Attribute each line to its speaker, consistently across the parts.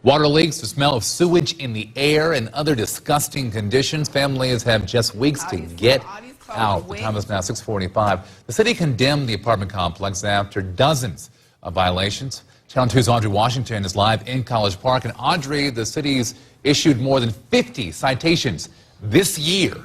Speaker 1: Water leaks, the smell of sewage in the air, and other disgusting conditions. Families have just weeks to get out. The time is now 6:45. The city condemned the apartment complex after dozens of violations. Channel 2's Audrey Washington is live in College Park. And Audrey, the city's issued more than 50 citations this year.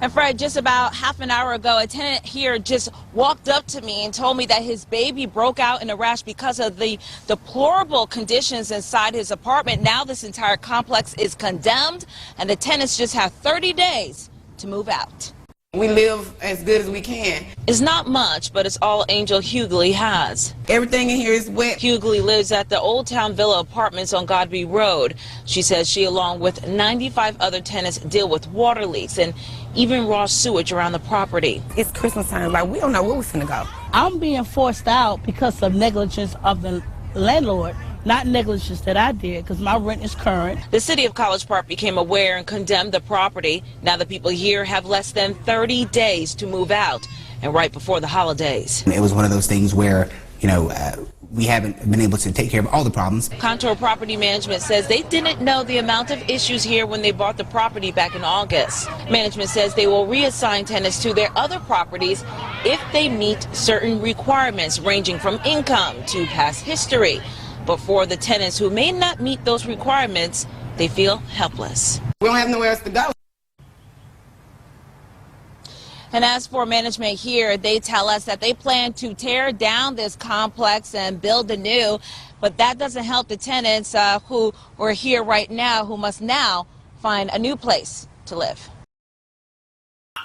Speaker 2: And Fred, just about half an hour ago, a tenant here just walked up to me and told me that his baby broke out in a rash because of the deplorable conditions inside his apartment. Now this entire complex is condemned, and the tenants just have 30 days to move out.
Speaker 3: We live as good as we can.
Speaker 2: It's not much, but it's all Angel Hugley has.
Speaker 3: Everything in here is wet.
Speaker 2: Hugley lives at the Old Town Villa Apartments on Godby Road. She says she, along with 95 other tenants, deal with water leaks and even raw sewage around the property.
Speaker 3: It's Christmas time, like we don't know where we're finna go.
Speaker 4: I'm being forced out because of negligence of the landlord. Not negligence that I did, because my rent is current.
Speaker 2: The city of College Park became aware and condemned the property. Now the people here have less than 30 days to move out, and right before the holidays.
Speaker 5: It was one of those things where, we haven't been able to take care of all the problems.
Speaker 2: Contour Property Management says they didn't know the amount of issues here when they bought the property back in August. Management says they will reassign tenants to their other properties if they meet certain requirements ranging from income to past history. But for the tenants who may not meet those requirements, they feel helpless.
Speaker 3: We don't have nowhere else to go.
Speaker 2: And as for management here, they tell us that they plan to tear down this complex and build anew. But that doesn't help the tenants who are here right now, who must now find a new place to live.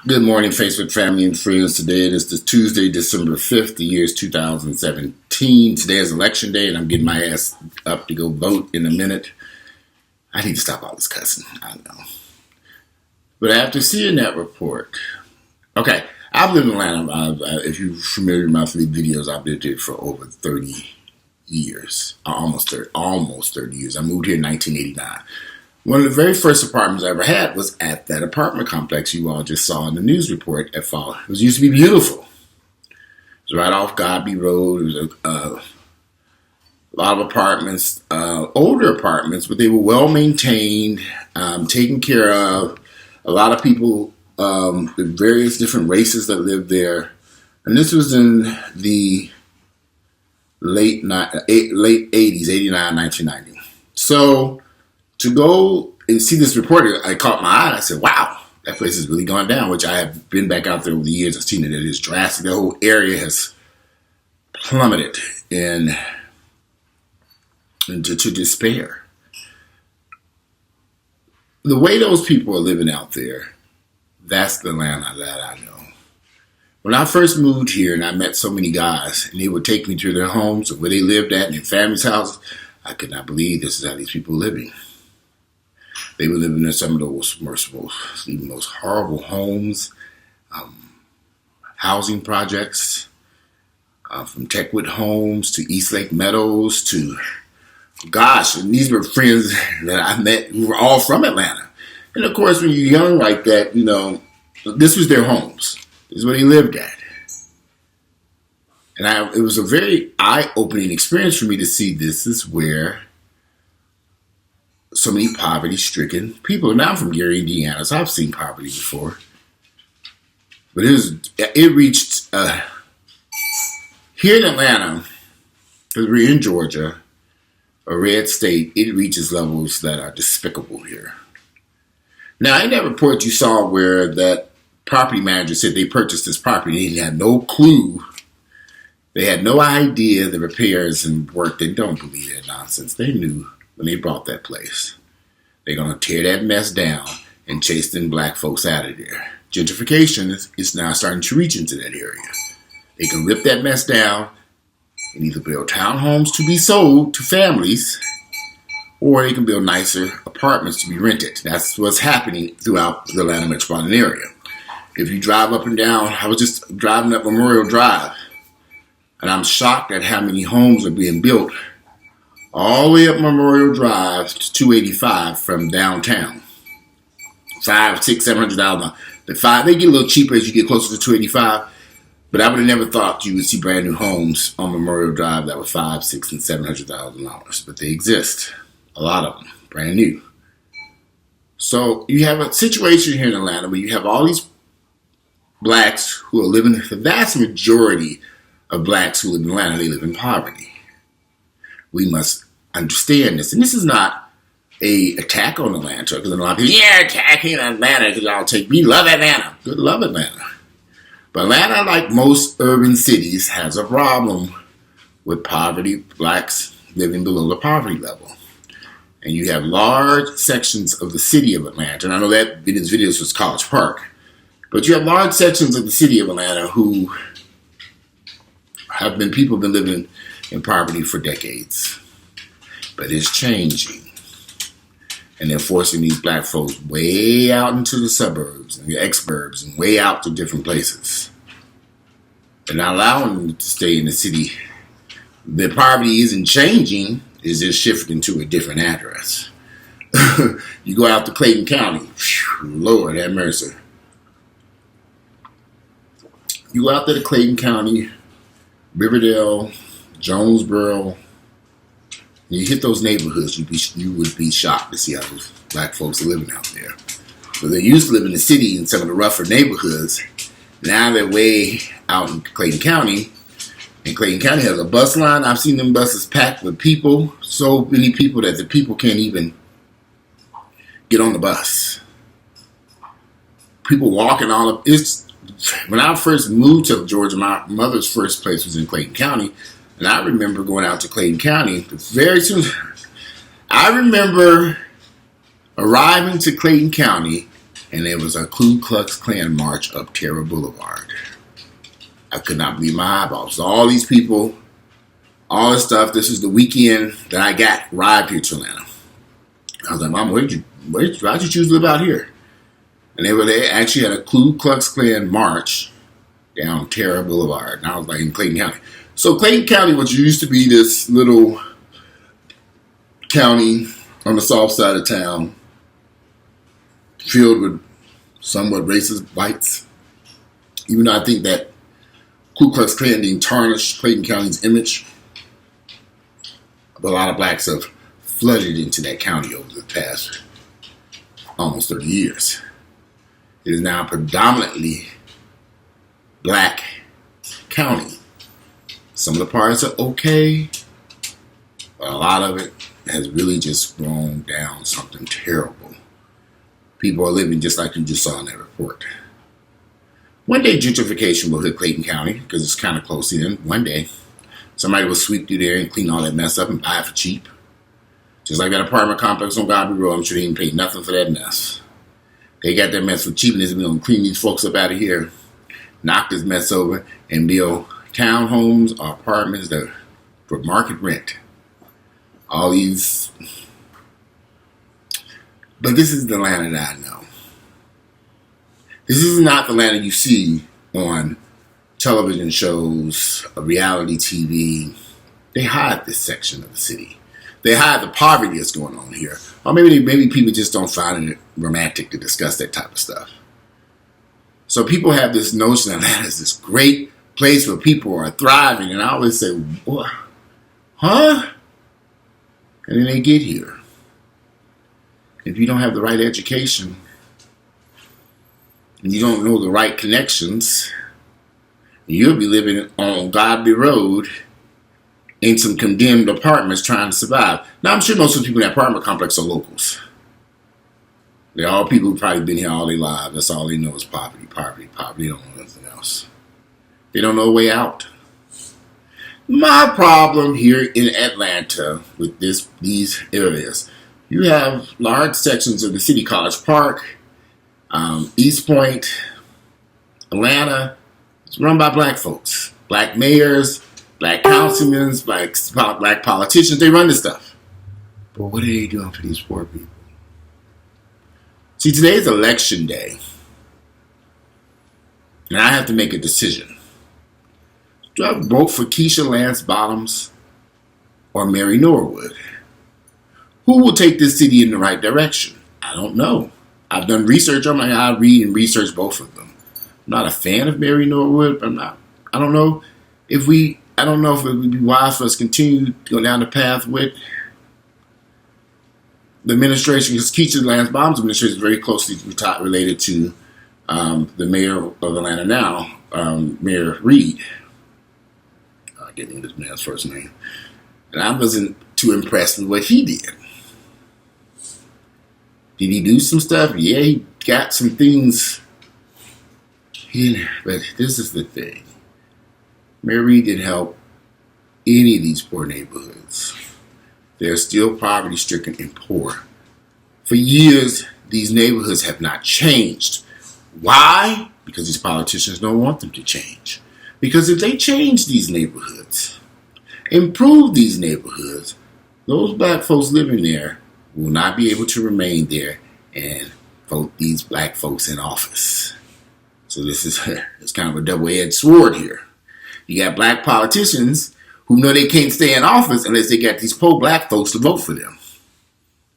Speaker 6: Good morning, Facebook family and friends. Today it is the Tuesday, December 5th. The year is 2017. Today is election day, and I'm getting my ass up to go vote in a minute. I need to stop all this cussing. I know. But after seeing that report, okay, I've lived in Atlanta. If you're familiar with my videos, I've lived here for over 30 years. Almost 30 years. I moved here in 1989. One of the very first apartments I ever had was at that apartment complex you all just saw in the news report at Fall. It used to be beautiful. It was right off Godby Road. It was a lot of apartments, older apartments, but they were well maintained, taken care of. A lot of people, with various different races that lived there. And this was in the late 80s, 89, 1990. So to go and see this report, I caught my eye and I said, wow, that place has really gone down, which I have been back out there over the years. I've seen it. It is drastic. The whole area has plummeted into despair. The way those people are living out there, that's the Atlanta that I know. When I first moved here and I met so many guys and they would take me to their homes or where they lived at and their family's houses, I could not believe this is how these people are living. They were living in some of those most horrible homes, housing projects, from Techwood Homes to Eastlake Meadows to, gosh, and these were friends that I met who were all from Atlanta. And of course, when you're young like that, this was their homes. This is where they lived at. And it was a very eye-opening experience for me to see this is where so many poverty-stricken people. Now I'm from Gary, Indiana, so I've seen poverty before. But it reached, here in Atlanta, because we're in Georgia, a red state, it reaches levels that are despicable here. Now, in that report you saw where that property manager said they purchased this property, they had no clue. They had no idea the repairs and work. They don't believe that nonsense. They knew when they bought that place, they're going to tear that mess down and chase them black folks out of there. Gentrification is now starting to reach into that area. They can rip that mess down and either build townhomes to be sold to families, or they can build nicer apartments to be rented. That's what's happening throughout the Atlanta metropolitan area. If you drive up and down, I was just driving up Memorial Drive, and I'm shocked at how many homes are being built all the way up Memorial Drive to 285 from downtown. $500,000, $600,000, $700,000. They get a little cheaper as you get closer to 285. But I would have never thought you would see brand new homes on Memorial Drive that were $500,000, $600,000, and $700,000. But they exist. A lot of them, brand new. So you have a situation here in Atlanta where you have all these blacks who are living, the vast majority of blacks who live in Atlanta, they live in poverty. We must understand this. And this is not a attack on Atlanta, because a lot of people, yeah, attacking Atlanta because y'all take me, love Atlanta. Good, love Atlanta. But Atlanta, like most urban cities, has a problem with poverty, blacks living below the poverty level. And you have large sections of the city of Atlanta, and I know that in his videos was College Park, but you have large sections of the city of Atlanta who have been, people have been living in poverty for decades. But it's changing. And they're forcing these black folks way out into the suburbs and the exurbs and way out to different places. They're not allowing them to stay in the city. The poverty isn't changing, it's just shifting to a different address. You go out to Clayton County, whew, Lord have mercy. You go out there to Clayton County, Riverdale, Jonesboro, you hit those neighborhoods, you would be shocked to see how those black folks are living out there. But they used to live in the city in some of the rougher neighborhoods. Now they're way out in Clayton County. And Clayton County has a bus line. I've seen them buses packed with people. So many people that the people can't even get on the bus. People walking all up. When I first moved to Georgia, my mother's first place was in Clayton County. And I remember going out to Clayton County very soon. I remember arriving to Clayton County, and there was a Ku Klux Klan march up Terra Boulevard. I could not believe my eyeballs. All these people, all this stuff. This is the weekend that I arrived here to Atlanta. I was like, Mom, why'd you choose to live out here? And they actually had a Ku Klux Klan march down Terra Boulevard. And I was like, in Clayton County. So Clayton County, which used to be this little county on the south side of town, filled with somewhat racist whites, even though I think that Ku Klux Klan didn't tarnish Clayton County's image, but a lot of blacks have flooded into that county over the past almost 30 years. It is now predominantly black county. Some of the parts are okay, but a lot of it has really just grown down something terrible. People are living just like you just saw in that report. One day gentrification will hit Clayton County because it's kind of close in. One day somebody will sweep through there and clean all that mess up and buy it for cheap. Just like that apartment complex on Godby Road, I'm sure they didn't pay nothing for that mess. They got that mess for cheap and they're going to clean these folks up out of here, knock this mess over, and build townhomes or apartments that for market rent. All these. But this is the Atlanta that I know. This is not the Atlanta you see on television shows, reality TV. They hide this section of the city. They hide the poverty that's going on here. Or maybe people just don't find it romantic to discuss that type of stuff. So people have this notion that Atlanta is this great place where people are thriving. And I always say, what? Huh? And then they get here. If you don't have the right education, and you don't know the right connections, you'll be living on Godby Road in some condemned apartments trying to survive. Now, I'm sure most of the people in that apartment complex are locals. They're all people who've probably been here all their lives. That's all they know is poverty, poverty, poverty. They don't know anything else. They don't know a way out. My problem here in Atlanta with these areas, you have large sections of the city, College Park, East Point, Atlanta. It's run by black folks, black mayors, black councilmen, black politicians. They run this stuff. But what are they doing for these poor people? See, today's election day, and I have to make a decision. Do I vote for Keisha Lance Bottoms or Mary Norwood? Who will take this city in the right direction? I don't know. I've done research on them. I read and research both of them. I'm not a fan of Mary Norwood, but I'm not I don't know if it would be wise for us to continue to go down the path with the administration, because Keisha Lance Bottoms' administration is very closely related to the mayor of Atlanta now, Mayor Reed. I can't think of this man's first name. And I wasn't too impressed with what he did. Did he do some stuff? Yeah, he got some things in there. But this is the thing. Mayor Reed didn't help any of these poor neighborhoods. They're still poverty-stricken and poor. For years, these neighborhoods have not changed. Why? Because these politicians don't want them to change. Because if they change these neighborhoods, improve these neighborhoods, those black folks living there will not be able to remain there and vote these black folks in office. So this is it's kind of a double-edged sword here. You got black politicians who know they can't stay in office unless they got these poor black folks to vote for them.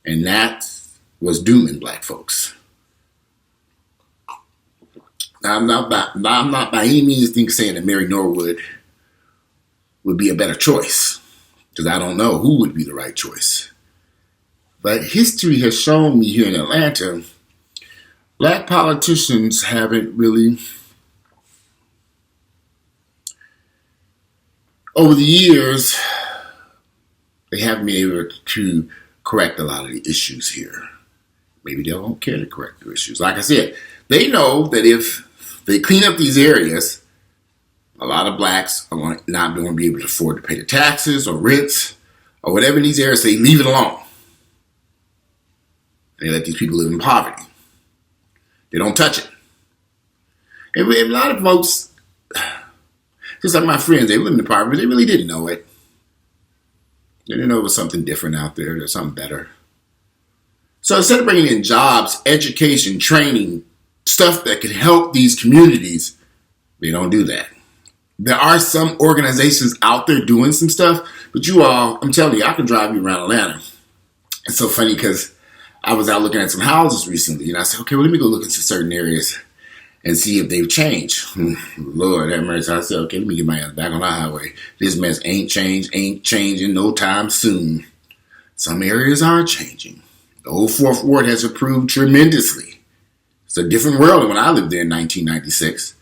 Speaker 6: And that's what's dooming black folks. Now, I'm not by any means saying that Mary Norwood would be a better choice, because I don't know who would be the right choice. But history has shown me here in Atlanta, black politicians haven't really, over the years, they haven't been able to correct a lot of the issues here. Maybe they don't care to correct the issues. Like I said, they know that if they clean up these areas, a lot of blacks are not going to be able to afford to pay the taxes or rents or whatever in these areas, so they leave it alone. And they let these people live in poverty. They don't touch it. And a lot of folks, just like my friends, they live in poverty, but they really didn't know it. They didn't know it was something different out there. There's something better. So instead of bringing in jobs, education, training, stuff that could help these communities, they don't do that. There are some organizations out there doing some stuff, but you all, I'm telling you, I can drive you around Atlanta. It's so funny because I was out looking at some houses recently, and I said, okay, well, let me go look into certain areas and see if they've changed. Lord have mercy. I said, okay, let me get my ass back on the highway. This mess ain't changing no time soon. Some areas are changing. The old Fourth Ward has improved tremendously. It's a different world than when I lived there in 1996,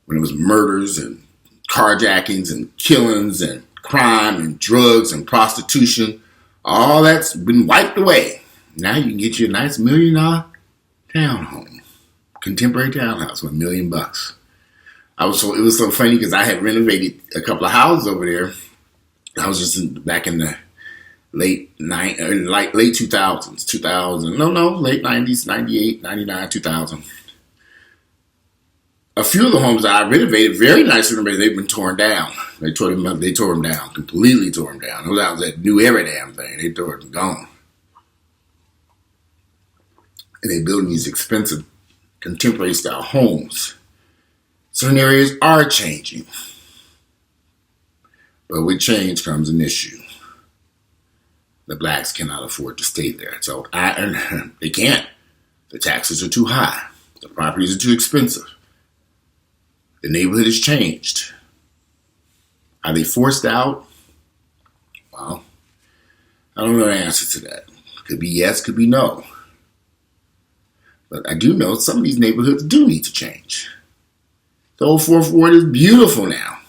Speaker 6: when it was murders and carjackings and killings and crime and drugs and prostitution. All that's been wiped away. Now you can get you a nice $1 million townhome, contemporary townhouse with $1 million. It was so funny because I had renovated a couple of houses over there. I was just back in the late 2000s, late 90s, 98, 99, 2000. A few of the homes that I renovated, very nice renovated, they've been torn down. They tore them down, completely tore them down. Those houses that knew every damn thing, they tore it gone. And they building these expensive contemporary style homes. Certain areas are changing. But with change comes an issue. The blacks cannot afford to stay there. So they can't. The taxes are too high. The properties are too expensive. The neighborhood has changed. Are they forced out? Well, I don't know the answer to that. Could be yes, could be no. But I do know some of these neighborhoods do need to change. The old Fourth Ward is beautiful now.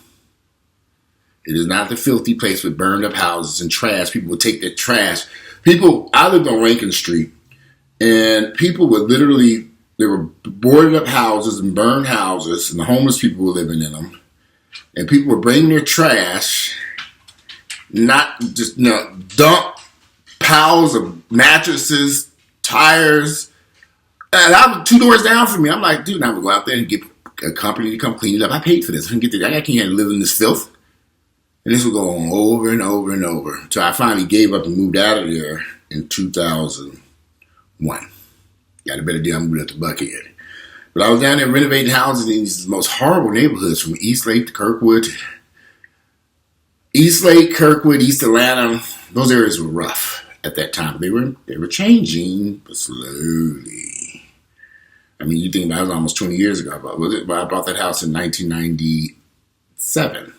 Speaker 6: It is not the filthy place with burned up houses and trash. People would take their trash. I lived on Rankin Street, and people would literally, they were boarded up houses and burned houses, and the homeless people were living in them. And people were bringing their trash, not just, dump piles of mattresses, tires. And I was 2 doors down from me. I'm like, dude, I'm going to go out there and get a company to come clean it up. I paid for this. I can't live in this filth. And this would go on over and over and over. So I finally gave up and moved out of there in 2001. Got a better deal. I moved up to Buckhead. But I was down there renovating houses in these most horrible neighborhoods from Eastlake to Kirkwood. Eastlake, Kirkwood, East Atlanta. Those areas were rough at that time. They were changing, but slowly. I mean, you think about it, was almost 20 years ago. I bought that house in 1998. 2007.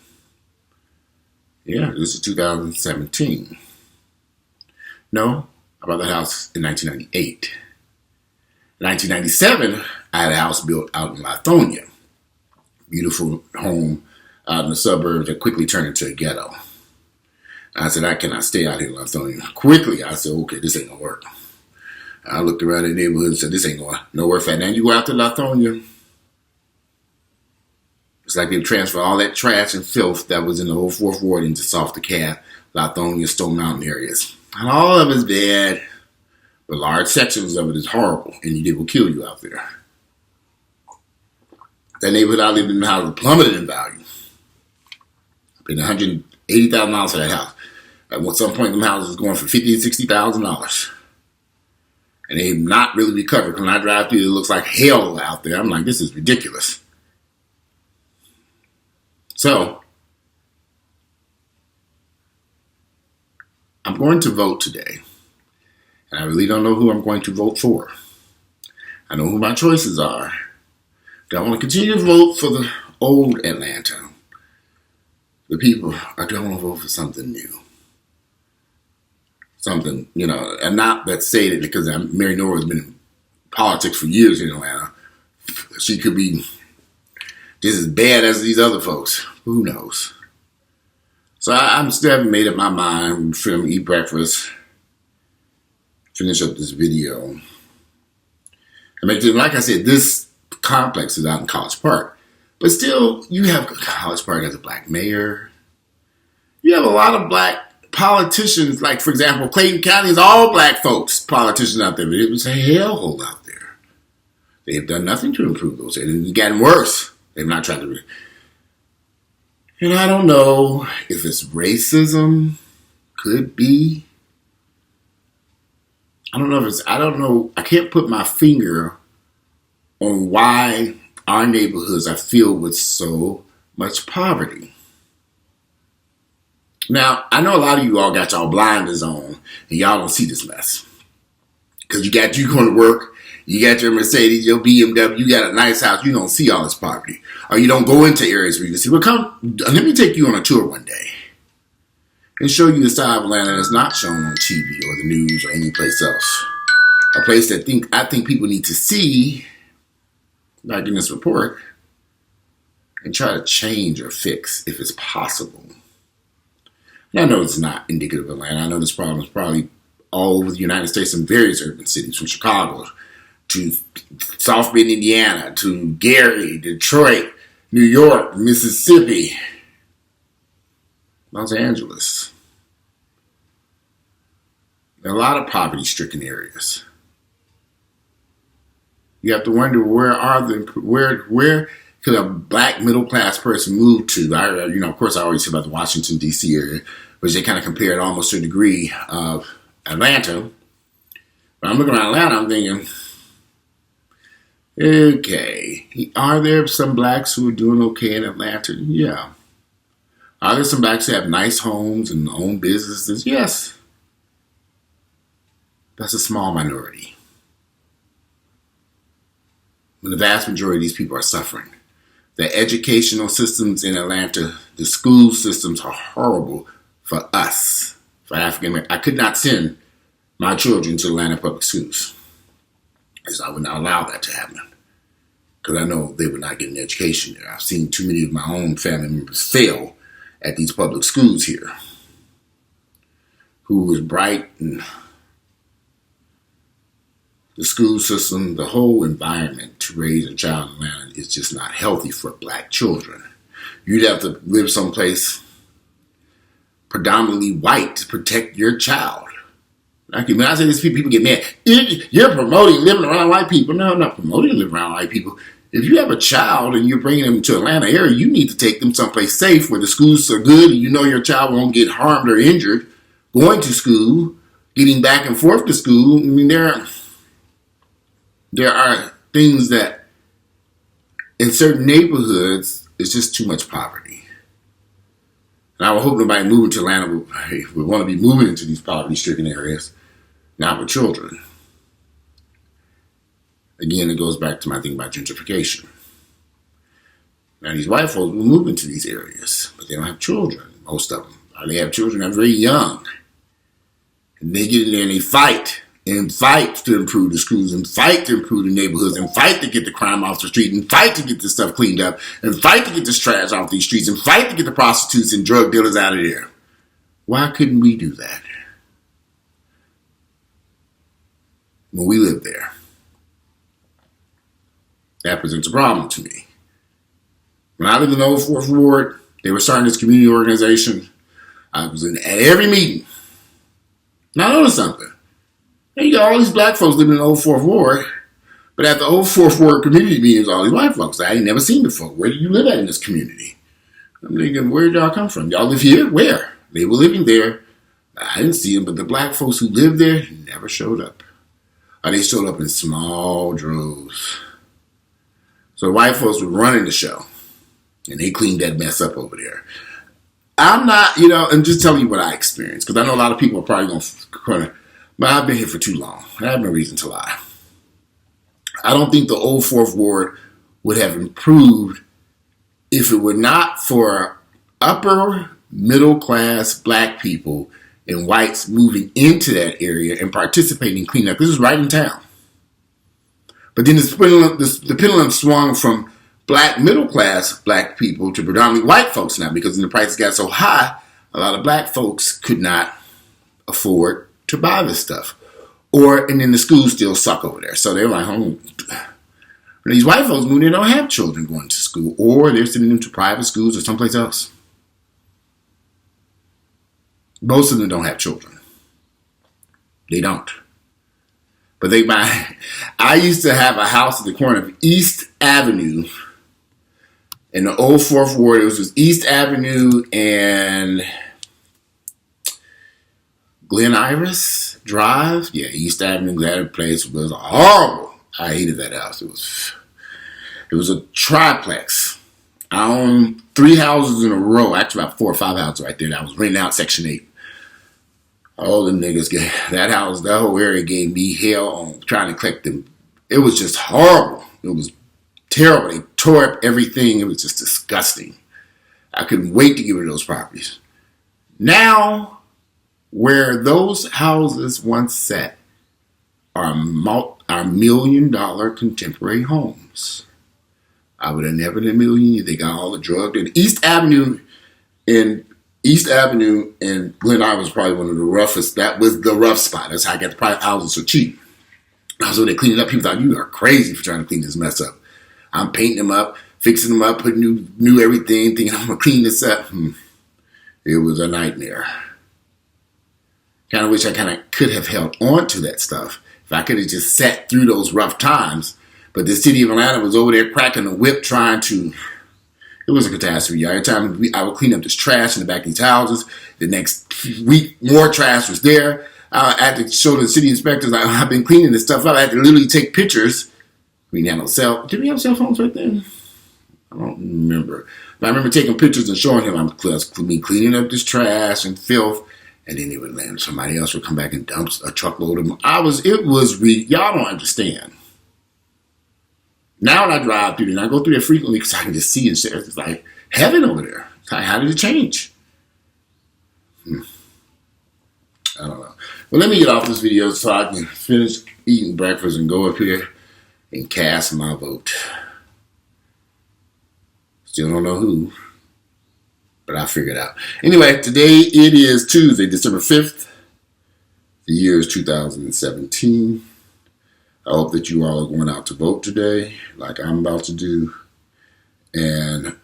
Speaker 6: Yeah, this is 2017. No, I bought the house in 1998. In 1997, I had a house built out in Lithonia. Beautiful home out in the suburbs that quickly turned into a ghetto. I said, I cannot stay out here in Lithonia. Quickly, I said, okay, this ain't gonna work. I looked around the neighborhood and said, this ain't going nowhere fast. Now you go out to Lithonia, it's like they transfer all that trash and filth that was in the whole 4th Ward into Salter Cab, Lithonia, Stone Mountain areas. And all of it's bad, but large sections of it is horrible, and it will kill you out there. That neighborhood I lived in, the house plummeted in value. I paid $180,000 for that house. At some point, them houses was going for $50,000 to $60,000. And they've not really recovered. When I drive through, it looks like hell out there. I'm like, this is ridiculous. So, I'm going to vote today. And I really don't know who I'm going to vote for. I know who my choices are. Do I want to continue to vote for the old Atlanta? The people, or do I want to vote for something new? Something, and not that say that because Mary Nora has been in politics for years in Atlanta. She could be just as bad as these other folks. Who knows? So I'm still haven't made up my mind. Film, eat breakfast, finish up this video. Like I said, this complex is out in College Park. But still, you have College Park as a black mayor. You have a lot of black politicians, like, for example, Clayton County is all black folks, politicians out there. But it was a hellhole out there. They have done nothing to improve those areas. It's gotten worse. They've not tried to. And I don't know if it's racism. Could be. I don't know. I can't put my finger on why our neighborhoods are filled with so much poverty. Now, I know a lot of you all got y'all blinders on and y'all don't see this mess. Because you going to work, you got your Mercedes, your BMW, you got a nice house, you don't see all this poverty. Or you don't go into areas where you can see, well, let me take you on a tour one day and show you the side of Atlanta that's not shown on TV or the news or any place else. A place that I think people need to see, like in this report, and try to change or fix if it's possible. And I know it's not indicative of Atlanta. I know this problem is probably all over the United States in various urban cities, from Chicago to South Bend, Indiana, to Gary, Detroit, New York, Mississippi, Los Angeles. There are a lot of poverty-stricken areas. You have to wonder where could a black middle-class person move to? Of course, I always hear about the Washington, D.C. area, which they kind of compare it almost to a degree of Atlanta. But I'm looking around Atlanta, I'm thinking, okay, are there some blacks who are doing okay in Atlanta? Yeah. Are there some blacks who have nice homes and own businesses? Yes. That's a small minority. When the vast majority of these people are suffering. The educational systems in Atlanta, the school systems are horrible for us, for African Americans. I could not send my children to Atlanta public schools because I would not allow that to happen because I know they would not get an education there. I've seen too many of my own family members fail at these public schools here who was bright, and the school system, the whole environment to raise a child in Atlanta is just not healthy for black children. You'd have to live someplace predominantly white to protect your child. When I say this, people get mad. You're promoting living around white people. No, I'm not promoting living around white people. If you have a child and you're bringing them to Atlanta area, you need to take them someplace safe where the schools are good and you know your child won't get harmed or injured going to school, getting back and forth to school. I mean, there are things that in certain neighborhoods, it's just too much poverty. And I would hope nobody moving to Atlanta would want to be moving into these poverty-stricken areas, not with children. Again, it goes back to my thing about gentrification. Now these white folks will move into these areas, but they don't have children, most of them. Or they have children that are very young. And they get in there and they fight. And fight to improve the schools, and fight to improve the neighborhoods, and fight to get the crime off the street, and fight to get this stuff cleaned up, and fight to get this trash off these streets, and fight to get the prostitutes and drug dealers out of there. Why couldn't we do that when we lived there? That presents a problem to me. When I lived in the Old Fourth Ward, they were starting this community organization. I was at every meeting. Now notice something. You got all these black folks living in the Old Fourth Ward, but at the Old Fourth Ward community meetings, all these white folks I ain't never seen before. Where do you live at in this community? I'm thinking, where did y'all come from? Y'all live here? Where? They were living there. I didn't see them, but the black folks who lived there never showed up. Or they showed up in small droves. So the white folks were running the show, and they cleaned that mess up over there. I'm not, I'm just telling you what I experienced, because I know a lot of people are probably going to, but I've been here for too long. I have no reason to lie. I don't think the Old Fourth Ward would have improved if it were not for upper middle class black people and whites moving into that area and participating in cleanup. This is right in town. But then the pendulum swung from black middle class black people to predominantly white folks now, because when the prices got so high, a lot of black folks could not afford to buy this stuff. And then the schools still suck over there. So they're like, these white folks move, they don't have children going to school, or they're sending them to private schools or someplace else. Most of them don't have children. They don't. But they buy. I used to have a house at the corner of East Avenue in the Old Fourth Ward. It was East Avenue and Glen Iris Drive. Yeah, East Avenue, that place was horrible. I hated that house. It was a triplex. I owned 3 houses in a row, actually about 4 or 5 houses right there. I was renting out Section 8. All the niggas, that house, that whole area gave me hell on trying to collect them. It was just horrible. It was terrible. They tore up everything. It was just disgusting. I couldn't wait to get rid of those properties. Now, where those houses once sat are $1 million contemporary homes. I would have never in a million. They got all the drug. East Avenue and Glen Iris was probably one of the roughest. That was the rough spot. That's how I got the private houses so cheap. So they cleaned it up. People thought, you are crazy for trying to clean this mess up. I'm painting them up, fixing them up, putting new everything, thinking I'm going to clean this up. It was a nightmare. Kind of wish I could have held on to that stuff. If I could have just sat through those rough times. But the city of Atlanta was over there cracking the whip trying to... It was a catastrophe. Every time I would clean up this trash in the back of these houses, the next week more trash was there. I had to show the city inspectors I've been cleaning this stuff up. I had to literally take pictures. We didn't have no cell. Did we have cell phones right then? I don't remember. But I remember taking pictures and showing him I'm cleaning up this trash and filth. And then they would land. Somebody else would come back and dump a truckload of them. Y'all don't understand. Now when I drive through and I go through there frequently because I can just see and shit. It's like heaven over there. How did it change? I don't know. Well, let me get off this video so I can finish eating breakfast and go up here and cast my vote. Still don't know who, but I'll figure it out. Anyway, today it is Tuesday, December 5th. The year is 2017. I hope that you all are going out to vote today, like I'm about to do. And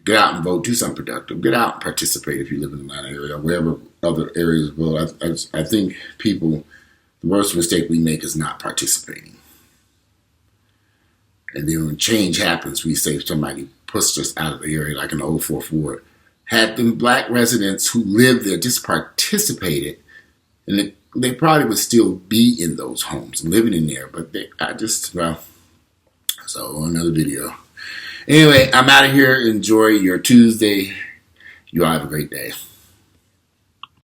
Speaker 6: get out and vote. Do something productive. Get out and participate if you live in the Atlanta area or wherever other areas vote. I think people, the worst mistake we make is not participating. And then when change happens, we say somebody pushed us out of the area, like in the Old Fourth Ward. Had the black residents who lived there just participated, and they probably would still be in those homes and living in there. But so another video. Anyway, I'm out of here. Enjoy your Tuesday. You all have a great day.